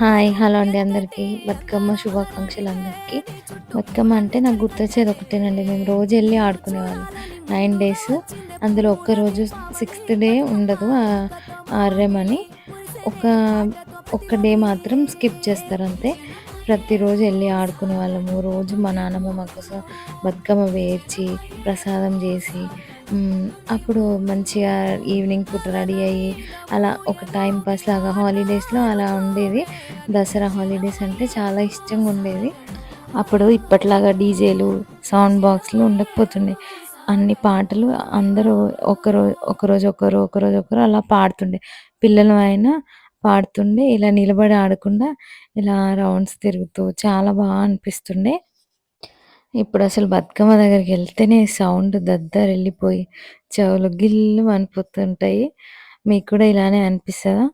Hi. Hello అండి అందరికీ. బతుకమ్మ శుభాకాంక్షలు అందరికీ. బతుకమ్మ అంటే నాకు గుర్తొచ్చేది ఒకటేనండి. మేము రోజెళ్ళి ఆడుకునేవాళ్ళం. 9 డేస్. అందులో ఒక్కరోజు సిక్స్త్ డే ఉండదు. ఆర్రెమని. ఒక ఒక్క డే మాత్రం స్కిప్ చేస్తారంతే. ప్రతిరోజు ఎళ్లి ఆడుకునేవాళ్ళము. రోజు మా నాన్నమ్మ మా కోసం బతుకమ్మ పేర్చి, ప్రసాదం జేసి, అప్పుడు మంచిగా ఈవినింగ్ పూట రెడీ అయ్యి, అలా ఒక టైమ్ పాస్ లాగా హాలిడేస్‌లో అలా ఉండేది. దసరా హాలిడేస్ అంటే చాలా ఇష్టంగుండేది. అప్పుడు ఇప్పటిలాగా డీజేలు, సౌండ్ బాక్స్‌లు ఉండకపోతుండే. అన్ని పాటలు అందరూ ఒకరోజు ఒకరు, ఒకరోజు ఒకరు అలా పాడుతుండే. పిల్లలు అయినా పాడుతుండే. ఇలా నిలబడి ఆడకుండా ఇలా రౌండ్స్ తిరుగుతూ చాలా అనిపిస్తుండే. ఇప్పుడసలు బతుకమ్మ దగ్గరికెళ్తేనే సౌండ్ దద్దరిల్లిపోయి చెవులు గిల్లుమనిపోతుంటాయి. మీకు కూడా ఇలానే అనిపిస్తదా?